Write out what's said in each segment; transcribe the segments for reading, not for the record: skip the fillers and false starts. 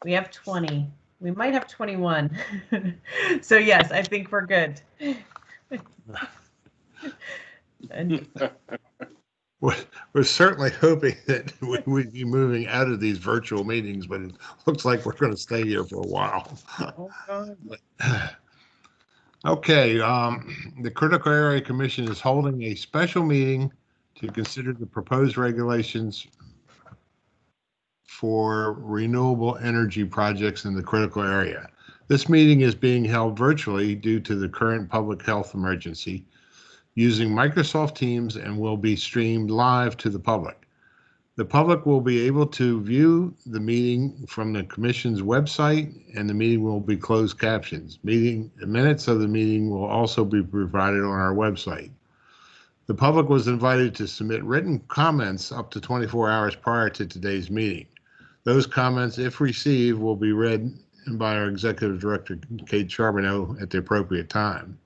We have 20. We might have 21. So yes, I think we're good. And We're certainly hoping that we'd be moving out of these virtual meetings, but it looks like we're going to stay here for a while. Okay, the Critical Area Commission is holding a special meeting to consider the proposed regulations for renewable energy projects in the critical area. This meeting is being held virtually due to the current public health emergency using Microsoft Teams and will be streamed live to the public. The public will be able to view the meeting from the Commission's website, and the meeting will be closed captions. The minutes of the meeting will also be provided on our website. The public was invited to submit written comments up to 24 hours prior to today's meeting. Those comments, if received, will be read by our Executive Director, Kate Charbonneau, at the appropriate time.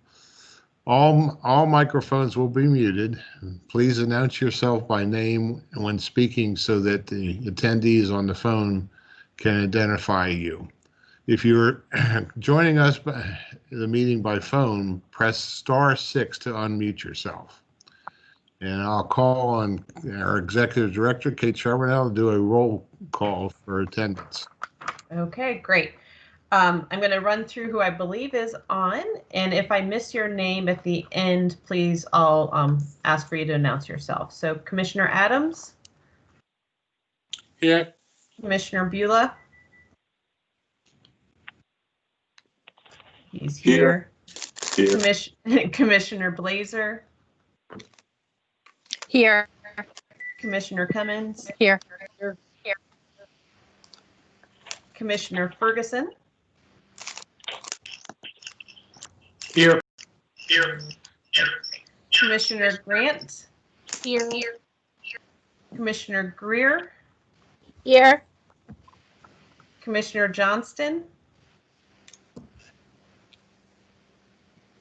All microphones will be muted. Please announce yourself by name when speaking so that the attendees on the phone can identify you. If you're joining us the meeting by phone, press *6 to unmute yourself. And I'll call on our Executive Director, Kate Charbonneau, to do a roll call for attendance. okay, great. I'm going to run through who I believe is on, and if I miss your name at the end, please, I'll ask for you to announce yourself. So Commissioner Adams? Here. Commissioner Beulah? He's here. Commissioner Blazer? Here. Commissioner Cummins? Here. Commissioner Ferguson? Here. Commissioner Grant? Here. Commissioner Greer? Here. Commissioner Johnston?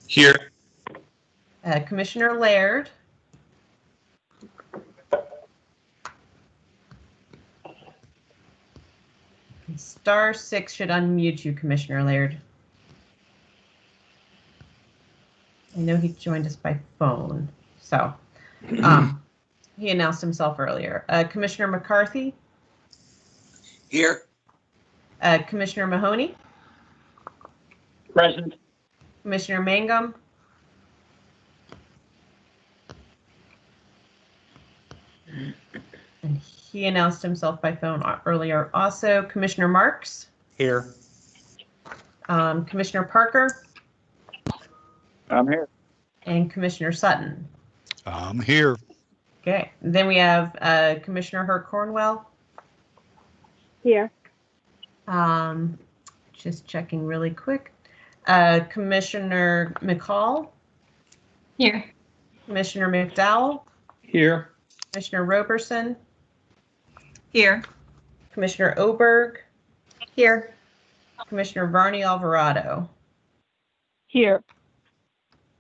Here. Commissioner Laird? *6 should unmute you, Commissioner Laird. I know he joined us by phone, so he announced himself earlier. Commissioner McCarthy? Here. Commissioner Mahoney? Present. Commissioner Mangum? And he announced himself by phone earlier. Also, Commissioner Marks? Here. Commissioner Parker? I'm here. And Commissioner Sutton. I'm here. Okay, then we have Commissioner Hurt Cornwell. Here. Just checking really quick. Commissioner McCall. Here. Commissioner McDowell. Here. Commissioner Roberson. Here. Commissioner Oberg. Here. Commissioner Varney Alvarado. Here.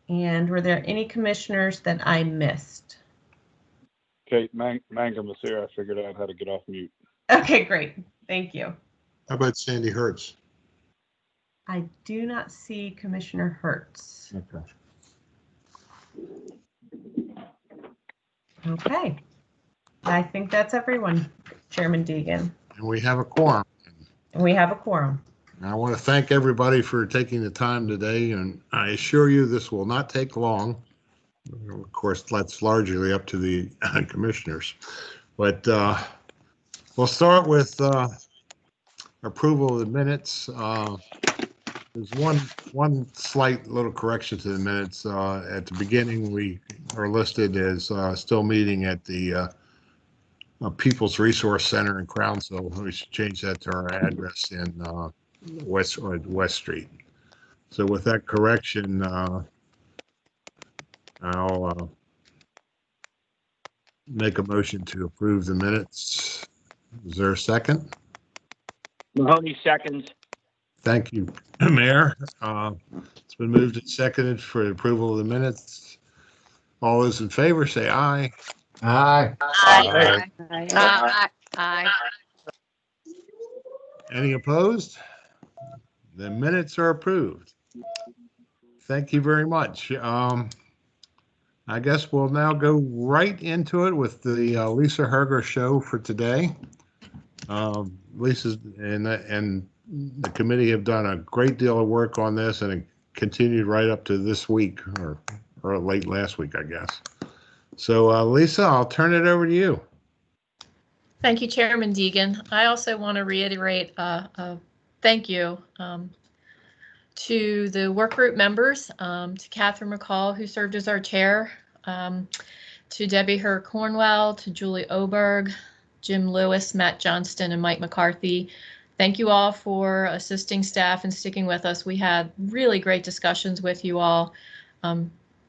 And were there any commissioners that I missed? Kate Mangum was here. I figured out how to get off mute. Okay, great. Thank you. How about Sandy Hertz? I do not see Commissioner Hertz. Okay. Okay. I think that's everyone, Chairman Deegan. And we have a quorum. And we have a quorum. I want to thank everybody for taking the time today, and I assure you this will not take long. Of course, that's largely up to the commissioners. But we'll start with approval of the minutes. There's one slight little correction to the minutes. At the beginning, we are listed as still meeting at the People's Resource Center in Crownsville. We should change that to our address in West Street. So with that correction, I'll make a motion to approve the minutes. Is there a second? Mahoney seconds. Thank you, Mayor. It's been moved and seconded for the approval of the minutes. All those in favor say aye. Aye. Aye. Aye. Aye. Any opposed? The minutes are approved. Thank you very much. I guess we'll now go right into it with the Lisa Herger show for today. Lisa's and the committee have done a great deal of work on this, and it continued right up to this week or late last week, I guess. So, Lisa, I'll turn it over to you. Thank you, Chairman Deegan. I also want to reiterate thank you to the work group members, to Catherine McCall, who served as our chair, to Debbie Herr Cornwell, to Julie Oberg, Jim Lewis, Matt Johnston, and Mike McCarthy. Thank you all for assisting staff and sticking with us. We had really great discussions with you all.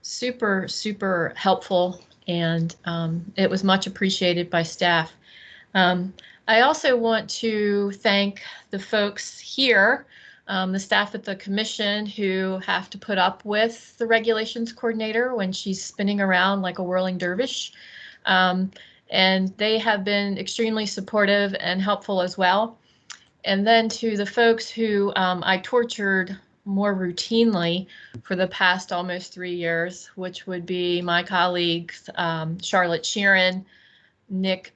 Super, super helpful, and it was much appreciated by staff. I also want to thank the folks here, the staff at the commission, who have to put up with the regulations coordinator when she's spinning around like a whirling dervish. And they have been extremely supportive and helpful as well. And then to the folks who I tortured more routinely for the past almost 3 years, which would be my colleagues, Charlotte Sheeran, Nick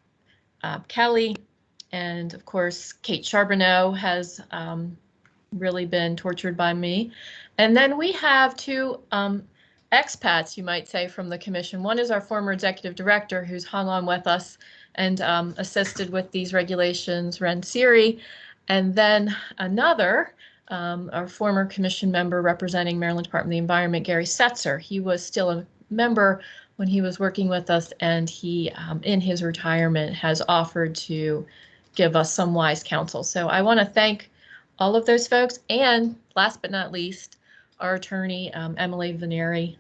Kelly, and of course, Kate Charbonneau has really been tortured by me. And then we have two expats, you might say, from the commission. One is our former executive director, who's hung on with us and assisted with these regulations, Ren Siri. And then another, our former commission member representing Maryland Department of the Environment, Gary Setzer. He was still a member when he was working with us, and he, in his retirement, has offered to give us some wise counsel. So I want to thank all of those folks, and last but not least, our attorney, Emily Veneri.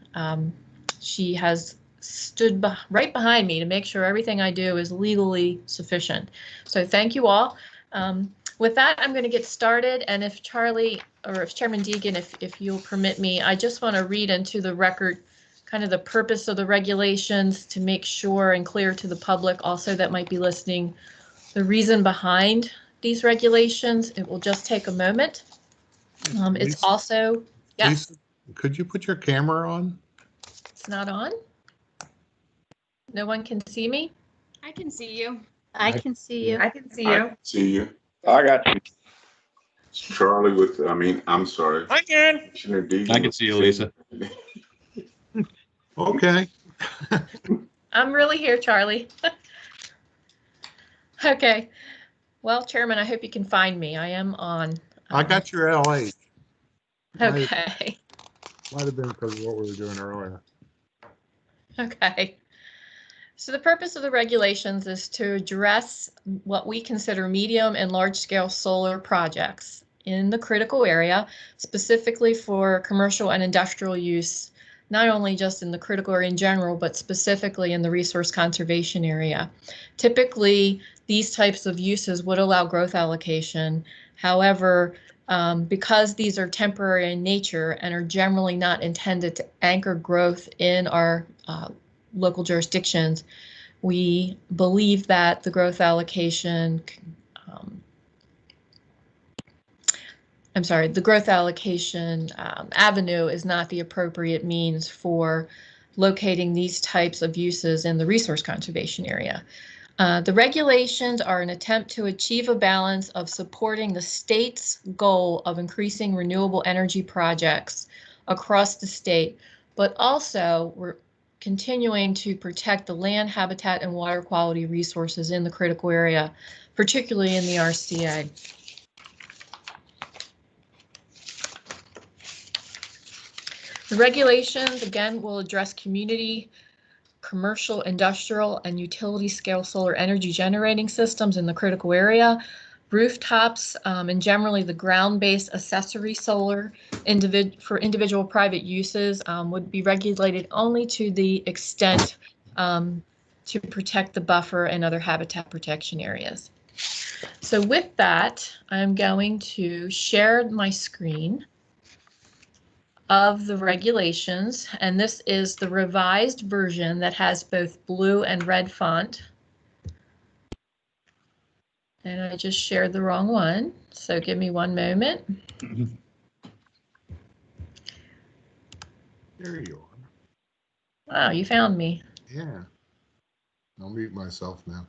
She has stood right behind me to make sure everything I do is legally sufficient. So thank you all. With that, I'm going to get started, and if Charlie, or if Chairman Deegan, if you'll permit me, I just want to read into the record kind of the purpose of the regulations to make sure and clear to the public also that might be listening the reason behind these regulations. It will just take a moment. It's also, yes. Lisa, could you put your camera on? It's not on? No one can see me? I can see you. I can see you. I can see you. See you. I got you. Charlie I'm sorry. I can. Commissioner Deegan. I can see you, Lisa. Okay. I'm really here, Charlie. Okay. Well, Chairman, I hope you can find me. I am on. I got your LH. Okay. Might have been because of what we were doing earlier. Okay. So the purpose of the regulations is to address what we consider medium and large-scale solar projects in the critical area, specifically for commercial and industrial use, not only just in the critical area in general, but specifically in the resource conservation area. Typically, these types of uses would allow growth allocation. However, because these are temporary in nature and are generally not intended to anchor growth in our local jurisdictions, we believe that the growth allocation, the growth allocation avenue is not the appropriate means for locating these types of uses in the resource conservation area. The regulations are an attempt to achieve a balance of supporting the state's goal of increasing renewable energy projects across the state, but also we're continuing to protect the land, habitat, and water quality resources in the critical area, particularly in the RCA. The regulations, again, will address community, commercial, industrial, and utility scale solar energy generating systems in the critical area, rooftops, and generally the ground-based accessory solar for individual private uses would be regulated only to the extent to protect the buffer and other habitat protection areas. So with that, I'm going to share my screen of the regulations, and this is the revised version that has both blue and red font. And I just shared the wrong one, so give me one moment. There you are. Wow, you found me. Yeah. I'll mute myself now.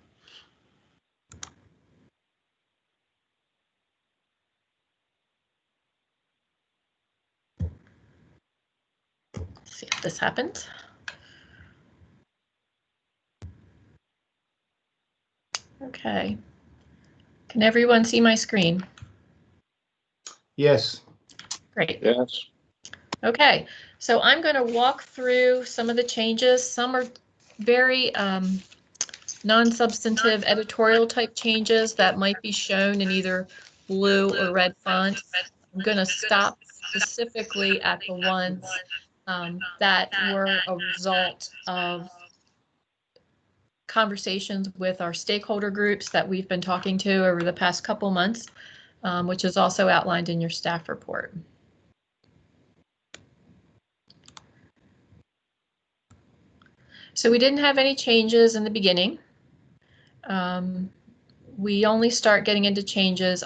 Let's see if this happens. Okay. Can everyone see my screen? Yes. Great. Yes. Okay, so I'm going to walk through some of the changes. Some are very non-substantive editorial type changes that might be shown in either blue or red font. I'm going to stop specifically at the ones that were a result of conversations with our stakeholder groups that we've been talking to over the past couple months, which is also outlined in your staff report. So we didn't have any changes in the beginning. We only start getting into changes,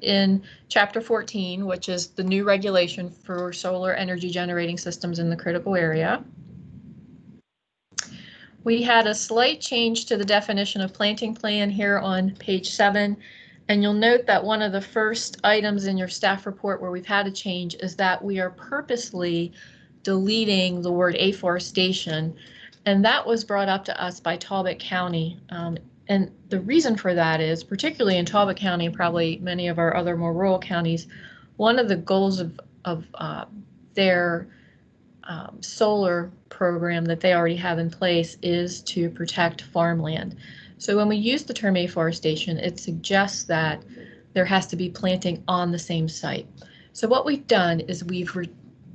in Chapter 14, which is the new regulation for solar energy generating systems in the critical area. We had a slight change to the definition of planting plan here on page 7. And you'll note that one of the first items in your staff report where we've had a change is that we are purposely deleting the word afforestation. And that was brought up to us by Talbot County. And the reason for that is, particularly in Talbot County, and probably many of our other more rural counties, one of the goals of their solar program that they already have in place is to protect farmland. So when we use the term afforestation, it suggests that there has to be planting on the same site. So what we've done is we've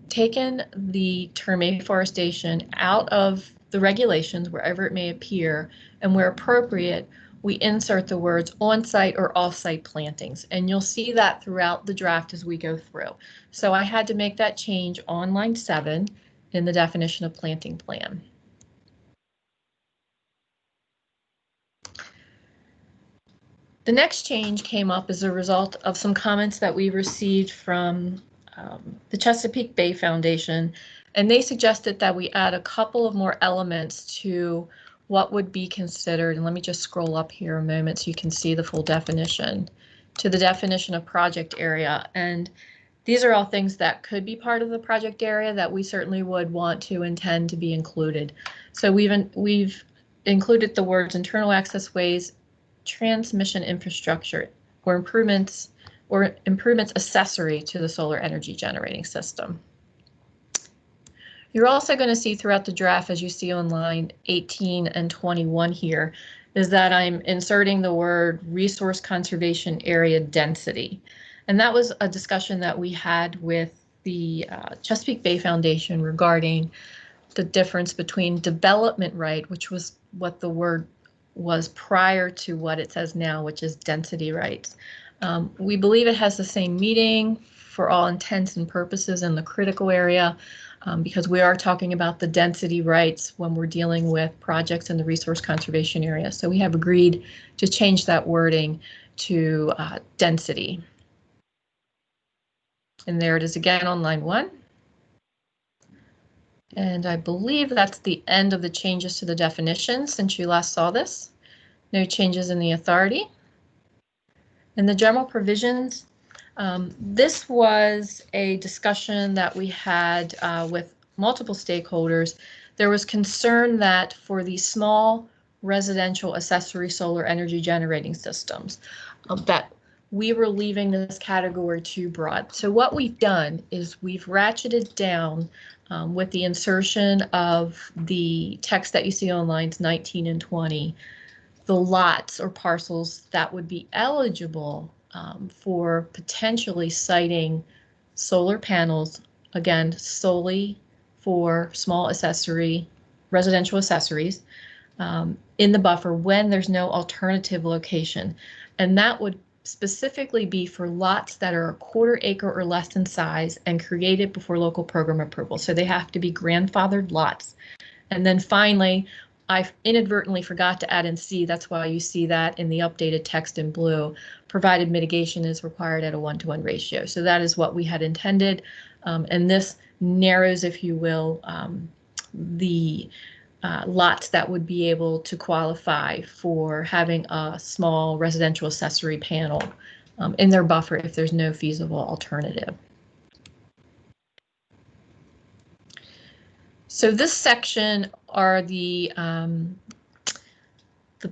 taken the term afforestation out of the regulations wherever it may appear, and where appropriate, we insert the words on-site or off-site plantings, and you'll see that throughout the draft as we go through. So I had to make that change on line 7 in the definition of planting plan. The next change came up as a result of some comments that we received from the Chesapeake Bay Foundation, and they suggested that we add a couple of more elements to what would be considered, and let me just scroll up here a moment so you can see the full definition, to the definition of project area. And these are all things that could be part of the project area that we certainly would want to intend to be included. So we've included the words internal access ways, transmission infrastructure, or improvements accessory to the solar energy generating system. You're also going to see throughout the draft, as you see on line 18 and 21 here, is that I'm inserting the word resource conservation area density. And that was a discussion that we had with the Chesapeake Bay Foundation regarding the difference between development right, which was what the word was prior to what it says now, which is density rights. We believe it has the same meaning for all intents and purposes in the critical area, because we are talking about the density rights when we're dealing with projects in the resource conservation area. So we have agreed to change that wording to density. And there it is again on line 1. And I believe that's the end of the changes to the definition since you last saw this. No changes in the authority. And the general provisions, this was a discussion that we had with multiple stakeholders. There was concern that for these small residential accessory solar energy generating systems, that we were leaving this category too broad. So what we've done is we've ratcheted down with the insertion of the text that you see on lines 19 and 20, the lots or parcels that would be eligible for potentially siting solar panels, again, solely for small residential accessories in the buffer when there's no alternative location. And that would specifically be for lots that are a quarter acre or less in size and created before local program approval. So they have to be grandfathered lots. And then finally, I inadvertently forgot to add in C. That's why you see that in the updated text in blue, provided mitigation is required at a 1-to-1 ratio. So that is what we had intended. And this narrows, if you will, the lots that would be able to qualify for having a small residential accessory panel in their buffer if there's no feasible alternative. So this section are the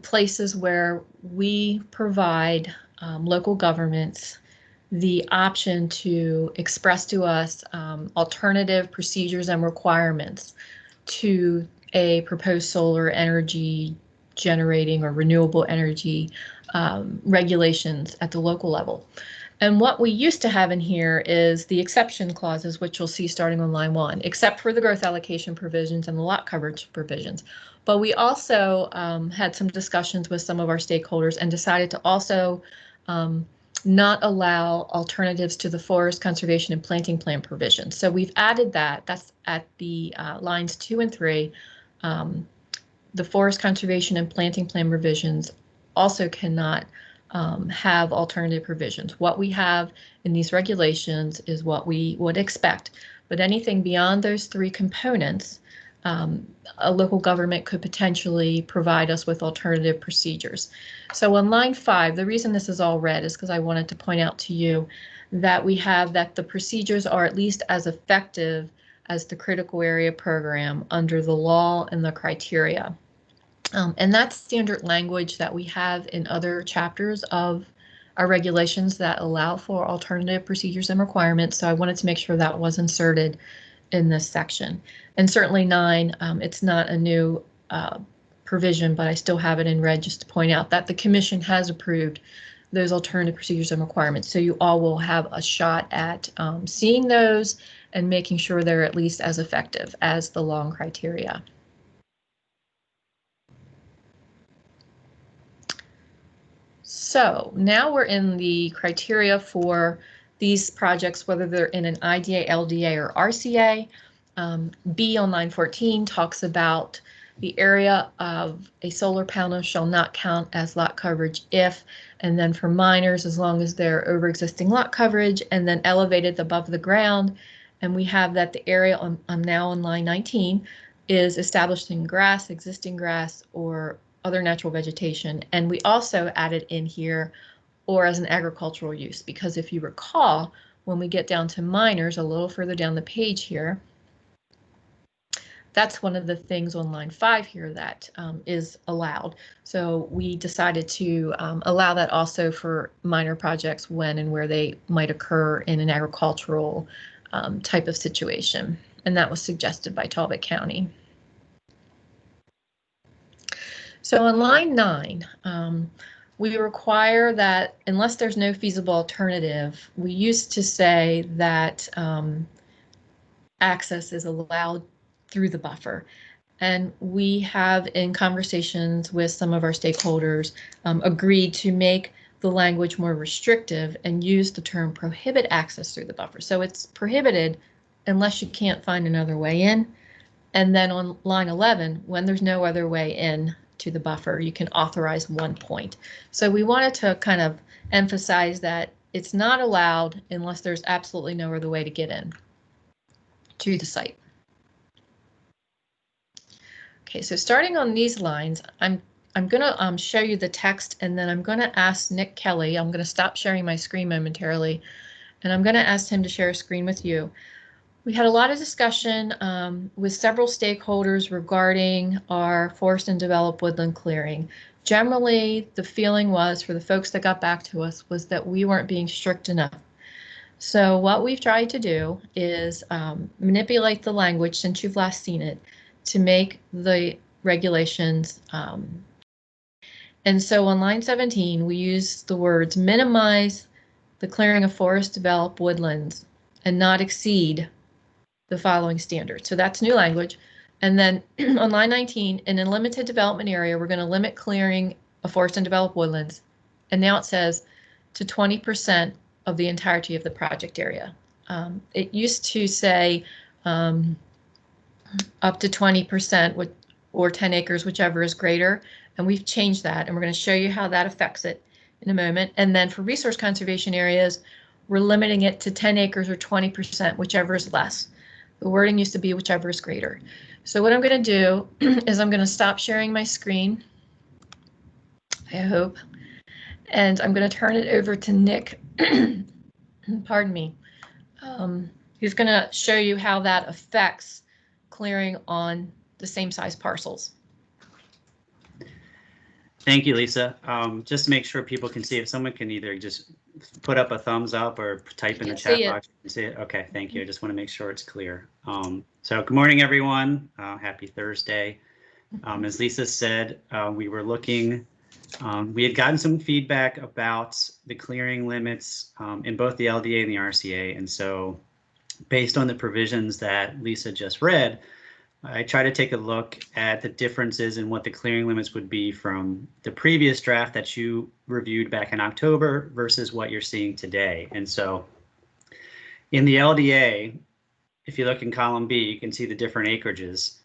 places where we provide local governments the option to express to us alternative procedures and requirements to a proposed solar energy generating or renewable energy regulations at the local level. And what we used to have in here is the exception clauses, which you'll see starting on line 1, except for the growth allocation provisions and the lot coverage provisions. But we also had some discussions with some of our stakeholders and decided to also not allow alternatives to the forest conservation and planting plan provisions. So we've added that. That's at the lines 2 and 3. The forest conservation and planting plan revisions also cannot have alternative provisions. What we have in these regulations is what we would expect, but anything beyond those 3 components, a local government could potentially provide us with alternative procedures. So on line 5, the reason this is all red is because I wanted to point out to you that we have that the procedures are at least as effective as the critical area program under the law and the criteria. And that's standard language that we have in other chapters of our regulations that allow for alternative procedures and requirements. So I wanted to make sure that was inserted in this section. And certainly 9, it's not a new provision, but I still have it in red just to point out that the Commission has approved those alternative procedures and requirements. So you all will have a shot at seeing those and making sure they're at least as effective as the law and criteria. So now we're in the criteria for these projects, whether they're in an IDA, LDA, or RCA. B on line 14 talks about the area of a solar panel shall not count as lot coverage if, and then for minors, as long as they're over existing lot coverage and then elevated above the ground. And we have that the area on now on line 19 is established in grass, existing grass, or other natural vegetation. And we also added in here or as an agricultural use, because if you recall, when we get down to minors a little further down the page here, that's one of the things on line 5 here that is allowed. So we decided to allow that also for minor projects when and where they might occur in an agricultural type of situation. And that was suggested by Talbot County. So on line 9, we require that unless there's no feasible alternative, we used to say that access is allowed through the buffer. And we have, in conversations with some of our stakeholders, agreed to make the language more restrictive and use the term prohibit access through the buffer. So it's prohibited unless you can't find another way in. And then on line 11, when there's no other way in to the buffer, you can authorize 1 point. So we wanted to kind of emphasize that it's not allowed unless there's absolutely no other way to get in to the site. Okay, so starting on these lines, I'm going to show you the text, and then I'm going to ask Nick Kelly. I'm going to stop sharing my screen momentarily, and I'm going to ask him to share a screen with you. We had a lot of discussion with several stakeholders regarding our forest and developed woodland clearing. Generally, the feeling was, for the folks that got back to us, was that we weren't being strict enough. So what we've tried to do is manipulate the language since you've last seen it to make the regulations. And so on line 17, we use the words minimize the clearing of forest developed woodlands and not exceed the following standards. So that's new language. And then on line 19, in a limited development area, we're going to limit clearing of forest and developed woodlands. And now it says to 20% of the entirety of the project area. It used to say up to 20% or 10 acres, whichever is greater. And we've changed that, and we're going to show you how that affects it in a moment. And then for resource conservation areas, we're limiting it to 10 acres or 20%, whichever is less. The wording used to be whichever is greater. So what I'm going to do is I'm going to stop sharing my screen, I hope, and I'm going to turn it over to Nick, pardon me, who's going to show you how that affects clearing on the same size parcels. Thank you, Lisa. Just to make sure people can see it, someone can either just put up a thumbs up or type in the chat box. You can see it. Okay, thank you. I just want to make sure it's clear. So good morning, everyone. Happy Thursday. As Lisa said, we were looking, we had gotten some feedback about the clearing limits in both the LDA and the RCA. And so based on the provisions that Lisa just read, I try to take a look at the differences in what the clearing limits would be from the previous draft that you reviewed back in October versus what you're seeing today. And so in the LDA, if you look in column B, you can see the different acreages.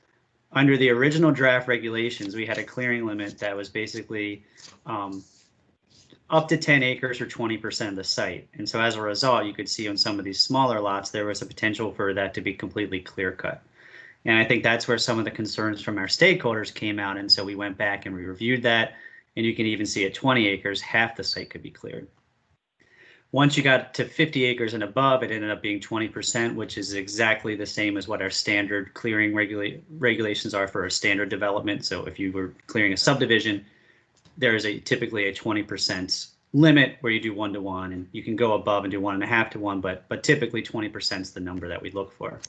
Under the original draft regulations, we had a clearing limit that was basically up to 10 acres or 20% of the site. And so as a result, you could see on some of these smaller lots, there was a potential for that to be completely clear cut. And I think that's where some of the concerns from our stakeholders came out. And so we went back and we reviewed that. And you can even see at 20 acres, half the site could be cleared. Once you got to 50 acres and above, it ended up being 20%, which is exactly the same as what our standard clearing regulations are for a standard development. So if you were clearing a subdivision, there is typically a 20% limit where you do 1-to-1, and you can go above and do 1.5-to-1, but typically 20% is the number that we look for.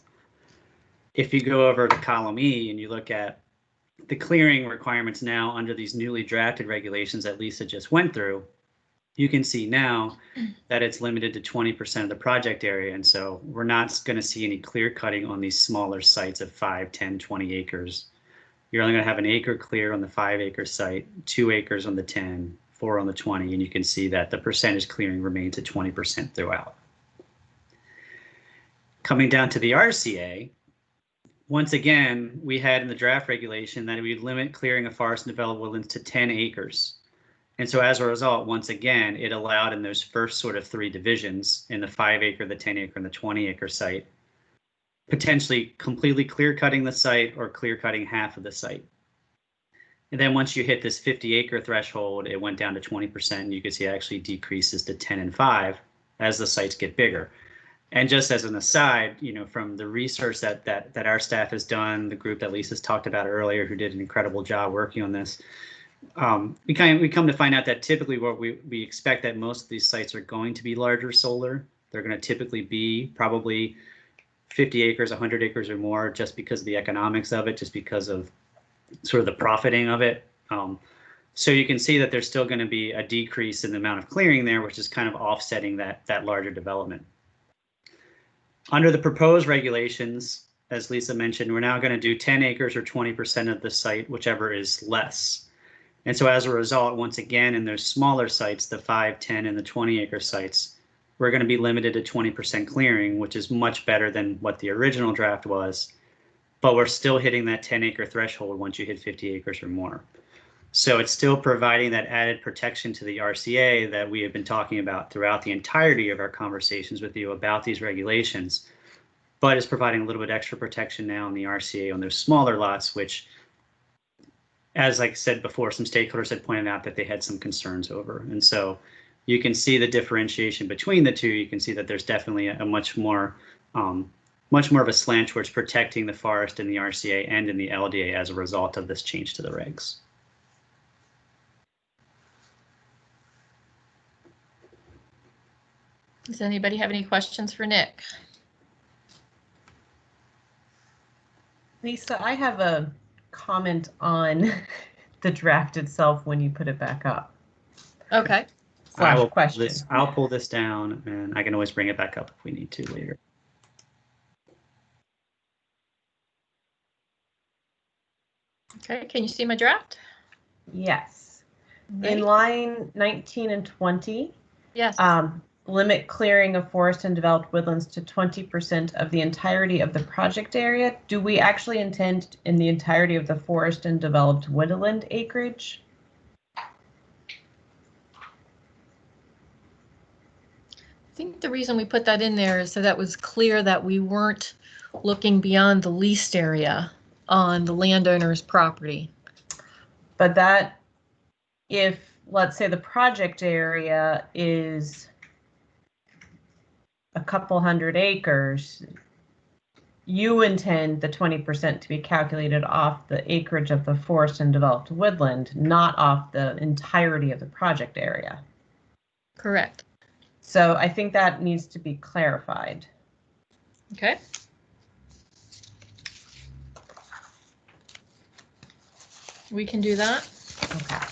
If you go over to column E and you look at the clearing requirements now under these newly drafted regulations that Lisa just went through, you can see now that it's limited to 20% of the project area. And so we're not going to see any clear cutting on these smaller sites of 5, 10, 20 acres. You're only going to have an acre clear on the 5-acre site, 2 acres on the 10, 4 on the 20, and you can see that the percentage clearing remains at 20% throughout. Coming down to the RCA, once again, we had in the draft regulation that we would limit clearing of forest and developed woodlands to 10 acres. And so as a result, once again, it allowed in those first sort of 3 divisions, in the 5-acre, the 10-acre, and the 20-acre site, potentially completely clear cutting the site or clear cutting half of the site. And then once you hit this 50-acre threshold, it went down to 20%, and you can see it actually decreases to 10 and 5 as the sites get bigger. And just as an aside, you know, from the research that our staff has done, the group that Lisa's talked about earlier, who did an incredible job working on this, we come to find out that typically what we expect that most of these sites are going to be larger solar. They're going to typically be probably 50 acres, 100 acres or more, just because of the economics of it, just because of sort of the profiting of it. So you can see that there's still going to be a decrease in the amount of clearing there, which is kind of offsetting that larger development. Under the proposed regulations, as Lisa mentioned, we're now going to do 10 acres or 20% of the site, whichever is less. And so as a result, once again, in those smaller sites, the 5, 10, and the 20-acre sites, we're going to be limited to 20% clearing, which is much better than what the original draft was. But we're still hitting that 10-acre threshold once you hit 50 acres or more. So it's still providing that added protection to the RCA that we have been talking about throughout the entirety of our conversations with you about these regulations, but it's providing a little bit extra protection now in the RCA on those smaller lots, which, as I said before, some stakeholders had pointed out that they had some concerns over. And so you can see the differentiation between the two. You can see that there's definitely a much more of a slant towards protecting the forest in the RCA and in the LDA as a result of this change to the regs. Does anybody have any questions for Nick? Lisa, I have a comment on the draft itself when you put it back up. Okay. Slash question. I'll pull this down, and I can always bring it back up if we need to later. Okay, can you see my draft? Yes. Right. In line 19 and 20. Yes. limit clearing of forest and developed woodlands to 20% of the entirety of the project area. Do we actually intend in the entirety of the forest and developed woodland acreage? I think the reason we put that in there is so that was clear that we weren't looking beyond the leased area on the landowner's property. But that, if, let's say the project area is a couple hundred acres, you intend the 20% to be calculated off the acreage of the forest and developed woodland, not off the entirety of the project area. Correct. So I think that needs to be clarified. Okay. We can do that. Okay.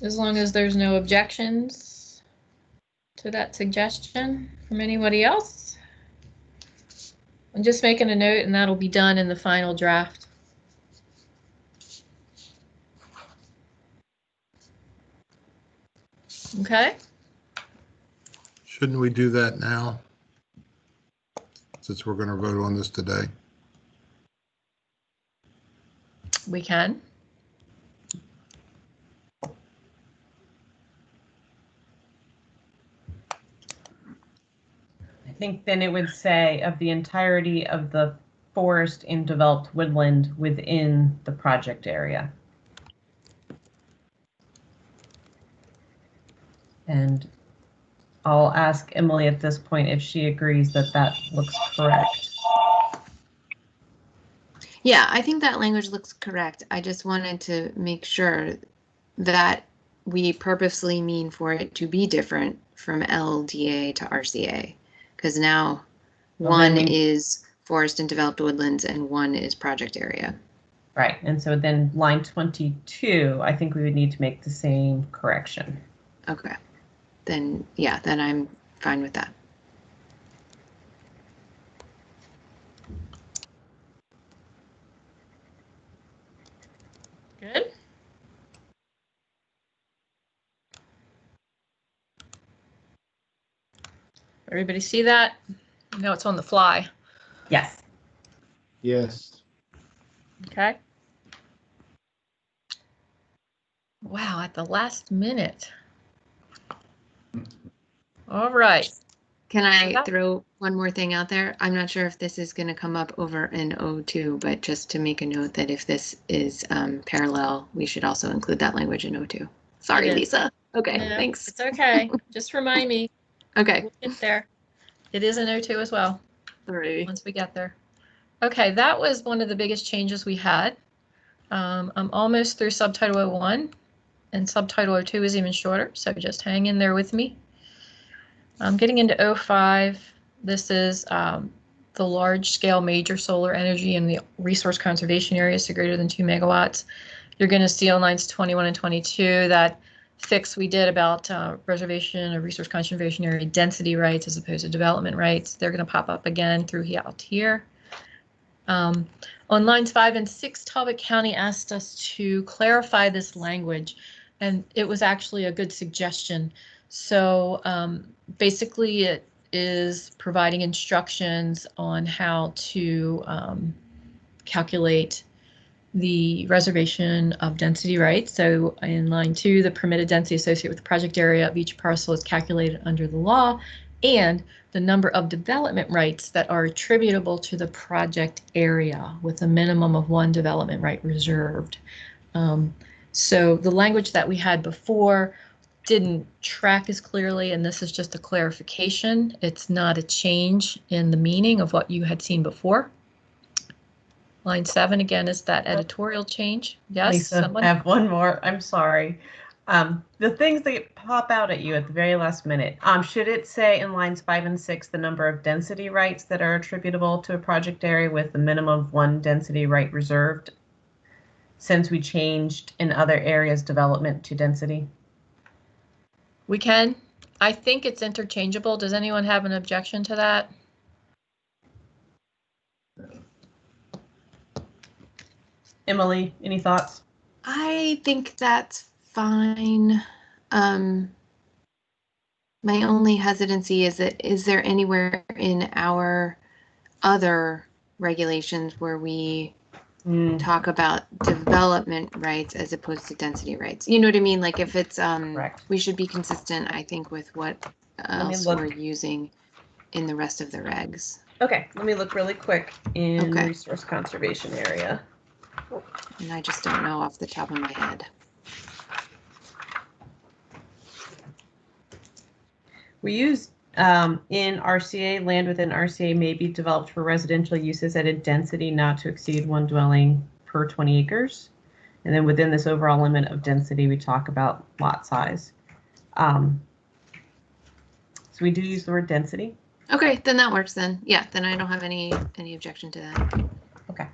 As long as there's no objections to that suggestion from anybody else. I'm just making a note and that'll be done in the final draft. Okay. Shouldn't we do that now? Since we're going to vote on this today. We can. I think then it would say of the entirety of the forest and developed woodland within the project area. And I'll ask Emily at this point if she agrees that that looks correct. Yeah, I think that language looks correct. I just wanted to make sure that we purposely mean for it to be different from LDA to RCA, because now one is forest and developed woodlands and one is project area. Right, and so then line 22, I think we would need to make the same correction. Okay, then yeah, then I'm fine with that. Good. Everybody see that? No, it's on the fly. Yes. Yes. Okay. Wow, at the last minute. All right. Can I throw one more thing out there? I'm not sure if this is going to come up over in O2, but just to make a note that if this is parallel, we should also include that language in O2. Sorry, Lisa. Okay, No, thanks. It's okay. Just remind me. Okay. We'll get there. It is in O2 as well. Alrighty. Once we get there. Okay, that was one of the biggest changes we had. I'm almost through subtitle 01, and subtitle 02 is even shorter, so just hang in there with me. I'm getting into 05. This is the large-scale major solar energy in the resource conservation areas, so greater than 2 megawatts. You're going to see on lines 21 and 22 that fix we did about reservation or resource conservation area density rights as opposed to development rights. They're going to pop up again throughout here. On lines 5 and 6, Talbot County asked us to clarify this language, and it was actually a good suggestion. So basically it is providing instructions on how to calculate the reservation of density rights. So in line 2, the permitted density associated with the project area of each parcel is calculated under the law, and the number of development rights that are attributable to the project area with a minimum of 1 development right reserved. So the language that we had before didn't track as clearly, and this is just a clarification. It's not a change in the meaning of what you had seen before. Line 7 again is that editorial change. Yes, Lisa, someone? I have one more. I'm sorry. The things that pop out at you at the very last minute. Should it say in lines 5 and 6 the number of density rights that are attributable to a project area with the minimum of 1 density right reserved, since we changed in other areas development to density? We can. I think it's interchangeable. Does anyone have an objection to that? Emily, any thoughts? I think that's fine. My only hesitancy is that, is there anywhere in our other regulations where we talk about development rights as opposed to density rights? You know what I mean? Like if it's, Correct. we should be consistent, I think, with what else look. we're using in the rest of the regs. Okay, let me look really quick in Okay. resource conservation area. And I just don't know off the top of my head. We use in RCA, land within RCA may be developed for residential uses at a density not to exceed 1 dwelling per 20 acres. And then within this overall limit of density, we talk about lot size. So we do use the word density. Okay, then that works then. Yeah, then I don't have any objection to that. Okay.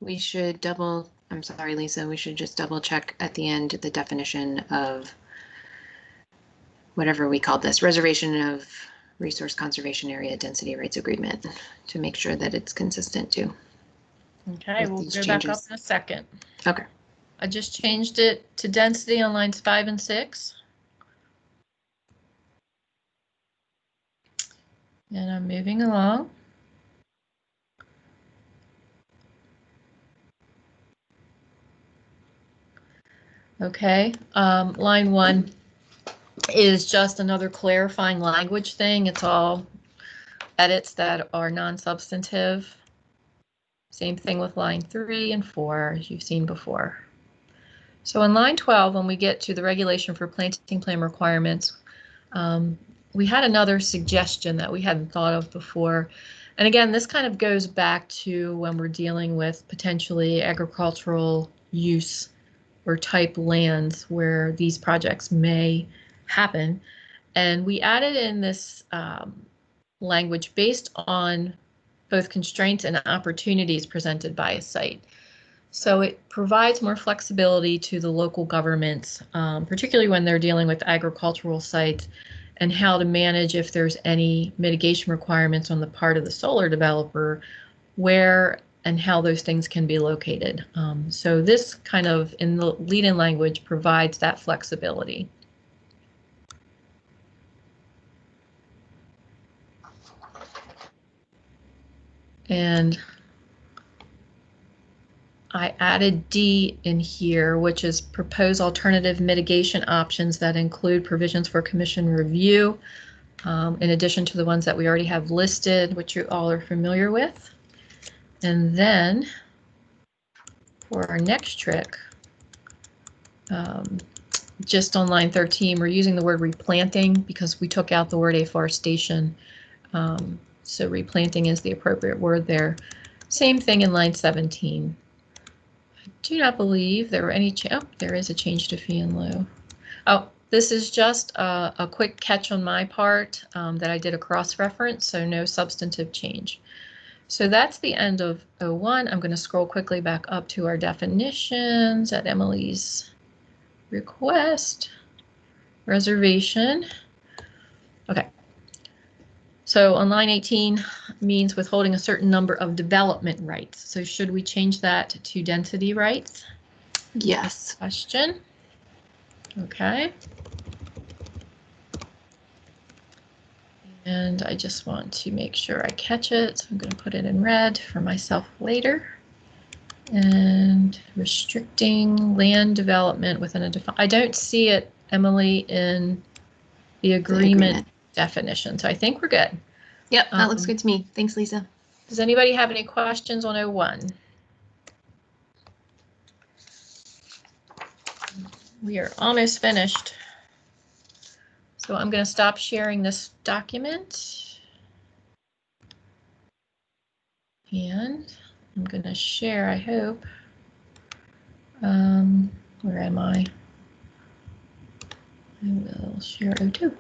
We should I'm sorry, Lisa, we should just double check at the end the definition of whatever we call this, reservation of resource conservation area density rights agreement, to make sure that it's consistent too. Okay, we'll go back up in a second. Okay. I just changed it to density on lines 5 and 6. And I'm moving along. Okay, line 1 is just another clarifying language thing. It's all edits that are non-substantive. Same thing with line 3 and 4, as you've seen before. So in line 12, when we get to the regulation for planting plan requirements, we had another suggestion that we hadn't thought of before. And again, this kind of goes back to when we're dealing with potentially agricultural use or type lands where these projects may happen. And we added in this language based on both constraints and opportunities presented by a site. So it provides more flexibility to the local governments, particularly when they're dealing with agricultural sites, and how to manage if there's any mitigation requirements on the part of the solar developer, where and how those things can be located. So this kind of, in the lead-in language, provides that flexibility. And I added D in here, which is propose alternative mitigation options that include provisions for commission review, in addition to the ones that we already have listed, which you all are familiar with. And then for our next trick, just on line 13, we're using the word replanting because we took out the word afforestation. So replanting is the appropriate word there. Same thing in line 17. I do not believe there were any, oh, there is a change to fee in lieu. Oh, this is just a quick catch on my part that I did a cross-reference, so no substantive change. So that's the end of 01. I'm going to scroll quickly back up to our definitions at Emily's request. Reservation. Okay. So on line 18 means withholding a certain number of development rights. So should we change that to density rights? Yes. Question. Okay. And I just want to make sure I catch it. So I'm going to put it in red for myself later. And restricting land development within a I don't see it, Emily, in the agreement definition. So I think we're good. Yep, that looks good to me. Thanks, Lisa. Does anybody have any questions on 01? We are almost finished. So I'm going to stop sharing this document. And I'm going to share, I hope. Where am I? I will share 02.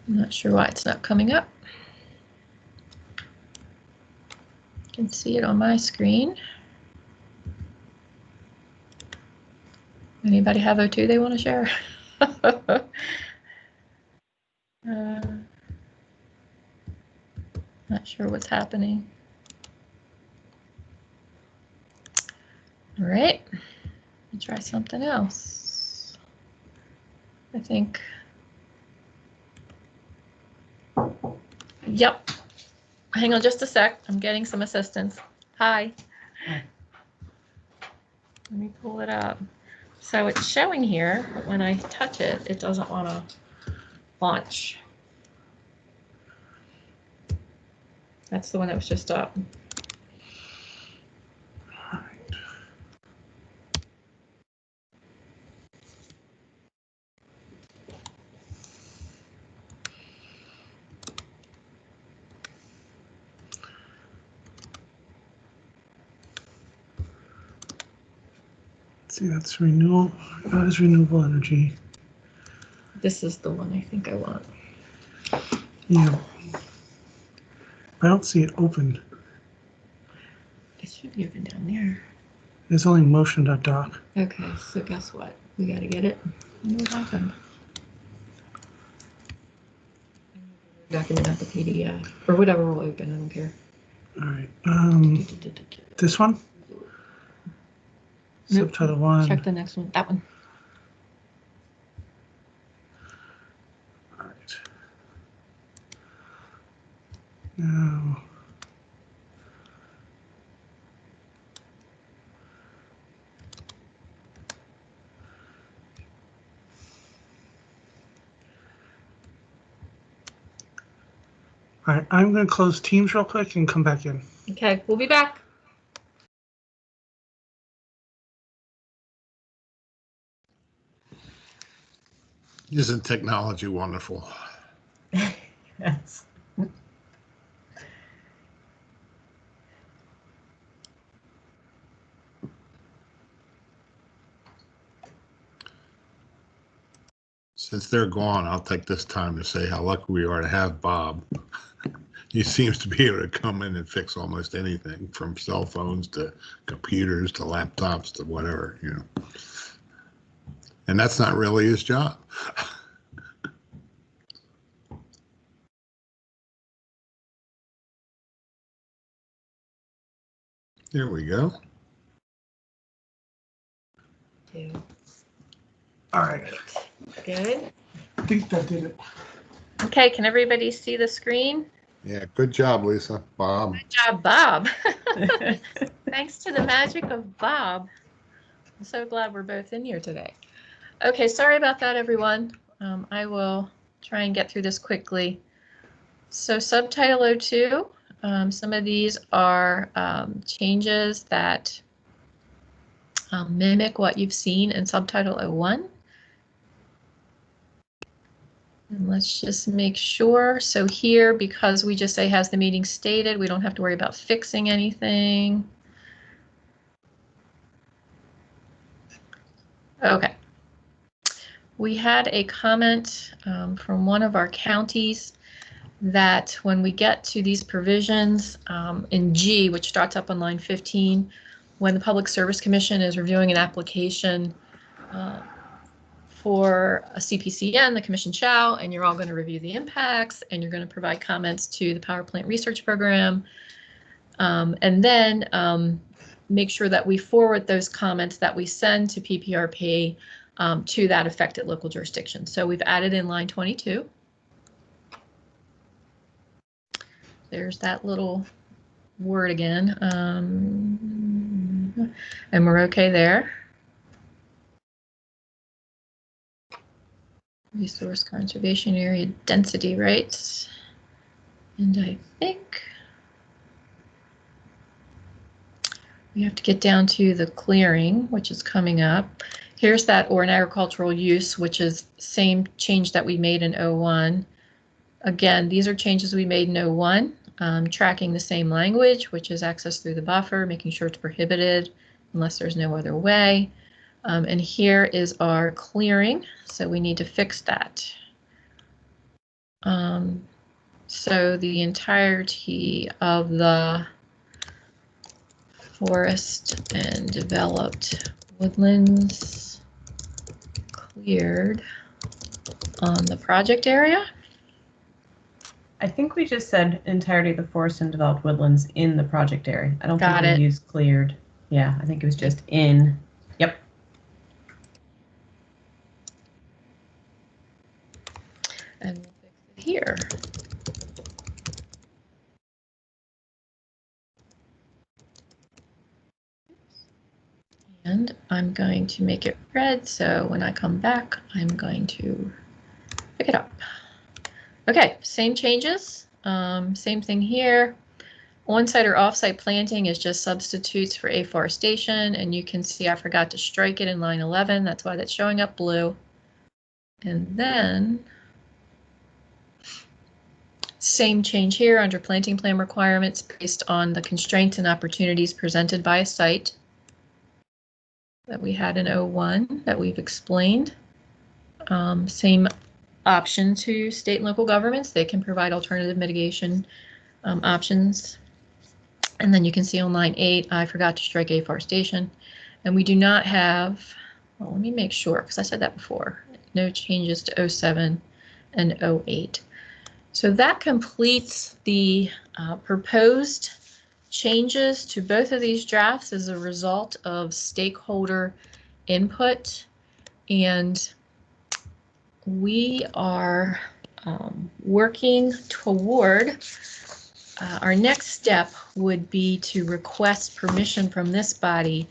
I'm not sure why it's not coming up. You can see it on my screen. Anybody have 02 they want to share? Not sure what's happening. All right, let's try something else. I think. Yep. Hang on just a sec. I'm getting some assistance. Hi. Let me pull it up. So it's showing here, but when I touch it, it doesn't want to launch. That's the one that was just up. See, that's renewable. That is renewable energy. This is the one I think I want. Yeah. I don't see it open. It should be open down there. There's only motion.doc. Okay, so guess what? We got to get it. What happened? Document not the PDF or whatever will open. I don't care. All right. This one? Nope. Subtitle 1. Check the next one. That one. All right. Now. All right, I'm going to close Teams real quick and come back in. Okay, we'll be back. Isn't technology wonderful? Yes. Since they're gone, I'll take this time to say how lucky we are to have Bob. He seems to be able to come in and fix almost anything, from cell phones to computers to laptops to whatever, you know. And that's not really his job. There we go. All right. Good. I think that did it. Okay, can everybody see the screen? Yeah, good job, Lisa. Bob. Good job, Bob. Thanks to the magic of Bob. I'm so glad we're both in here today. Okay, sorry about that, everyone. I will try and get through this quickly. So subtitle 02, some of these are changes that mimic what you've seen in subtitle 01. And let's just make sure. So here, because we just say has the meeting stated, we don't have to worry about fixing anything. Okay. We had a comment from one of our counties that when we get to these provisions in G, which starts up on line 15, when the Public Service Commission is reviewing an application for a CPCN, the commission shall, and you're all going to review the impacts, and you're going to provide comments to the Power Plant Research Program, and then make sure that we forward those comments that we send to PPRP to that affected local jurisdiction. So we've added in line 22. There's that little word again, and we're okay there. Resource conservation area density, right? And I think we have to get down to the clearing, which is coming up. Here's that, or an agricultural use, which is same change that we made in 01. Again, these are changes we made in 01, tracking the same language, which is access through the buffer, making sure it's prohibited unless there's no other way. And here is our clearing, so we need to fix that. So the entirety of the forest and developed woodlands cleared on the project area. I think we just said entirety of the forest and developed woodlands in the project area. I don't Got think we it. used cleared. Yeah, I think it was just in. Yep. And we'll fix it here. And I'm going to make it red, so when I come back, I'm going to pick it up. Okay, same changes, same thing here. On-site or off-site planting is just substitutes for afforestation, and you can see I forgot to strike it in line 11. That's why that's showing up blue. And then same change here under planting plan requirements based on the constraints and opportunities presented by a site that we had in 01 that we've explained. Same option to state and local governments. They can provide alternative mitigation options. And then you can see on line 8, I forgot to strike afforestation. And we do not have, well, let me make sure, because I said that before, no changes to 07 and 08. So that completes the proposed changes to both of these drafts as a result of stakeholder input. And we are working toward our next step would be to request permission from this body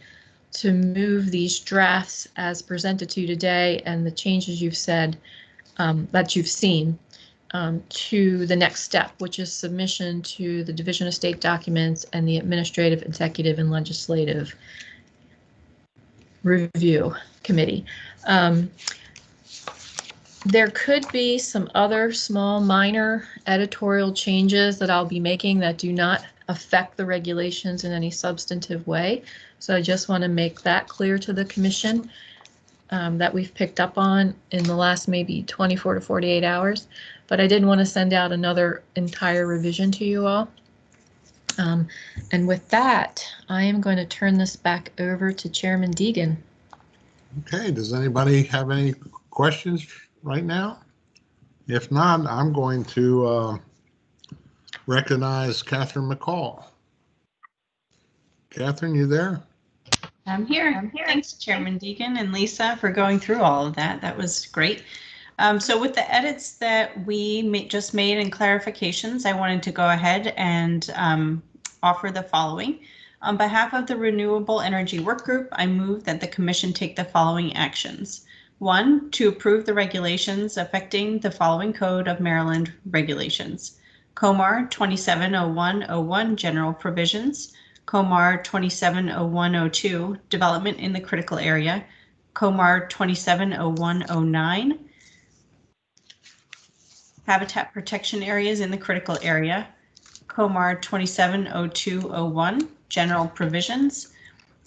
to move these drafts as presented to you today and the changes you've said that you've seen to the next step, which is submission to the Division of State Documents and the Administrative, Executive, and Legislative Review Committee. There could be some other small minor editorial changes that I'll be making that do not affect the regulations in any substantive way. So I just want to make that clear to the Commission that we've picked up on in the last maybe 24 to 48 hours. But I didn't want to send out another entire revision to you all. And with that, I am going to turn this back over to Chairman Deegan. Okay, does anybody have any questions right now? If not, I'm going to recognize Catherine McCall. Catherine, you there? I'm here. Thanks, Chairman Deegan and Lisa, for going through all of that. That was great. So with the edits that we just made and clarifications, I wanted to go ahead and offer the following. On behalf of the Renewable Energy Work Group, I move that the Commission take the following actions. 1, to approve the regulations affecting the following Code of Maryland regulations. COMAR 270101 General Provisions, COMAR 270102 Development in the Critical Area, COMAR 270109 Habitat Protection Areas in the Critical Area, COMAR 270201 General Provisions,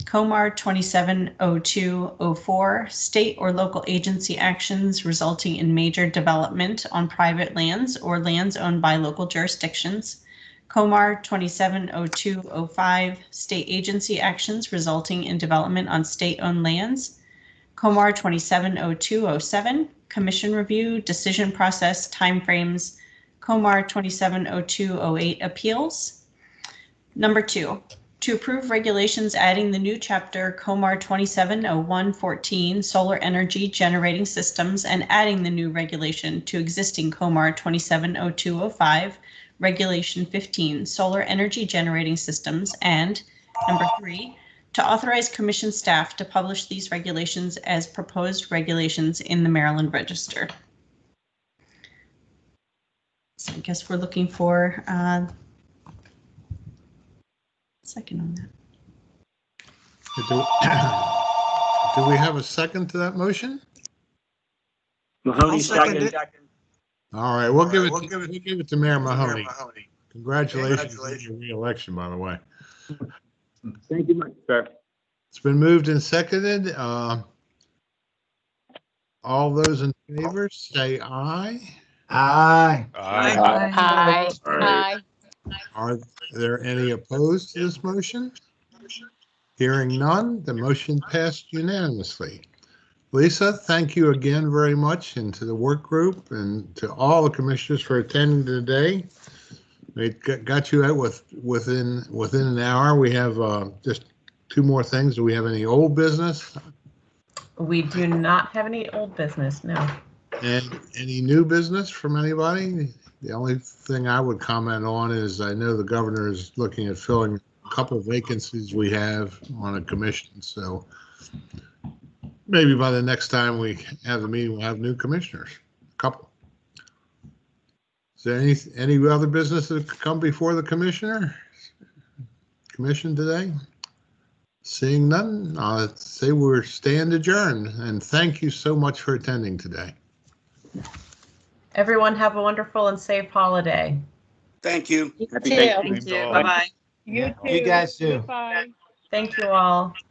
COMAR 270204 State or local agency actions resulting in major development on private lands or lands owned by local jurisdictions, COMAR 270205 State agency actions resulting in development on state-owned lands, COMAR 270207 Commission review, decision process, timeframes, COMAR 270208 appeals. Number 2, to approve regulations adding the new chapter COMAR 270114 solar energy generating systems and adding the new regulation to existing COMAR 270205 regulation 15 solar energy generating systems. And number 3, to authorize Commission staff to publish these regulations as proposed regulations in the Maryland Register. So I guess we're looking for second on that. Do we have a second to that motion? Mahoney second. All right, we'll give it to Mayor Mahoney. Congratulations on your re-election, by the way. Thank you much, sir. It's been moved and seconded. All those in favor say aye. Aye. Aye. Are there any opposed to this motion? Hearing none, the motion passed unanimously. Lisa, thank you again very much, and to the work group and to all the commissioners for attending today. It got you out within an hour. We have just two more things. Do we have any old business We do not have any old business, no. and any new business from anybody? The only thing I would comment on is I know the governor is looking at filling a couple of vacancies we have on a commission. So maybe by the next time we have the meeting, we'll have new commissioners, a couple. Is there any other business that could come before the commission today? Seeing none, I'll say we're stand adjourned, and thank you so much for attending today. Everyone have a wonderful and safe holiday. Thank you. Happy too. Thanksgiving. Thank you. Bye-bye. You You guys too. Thank you all.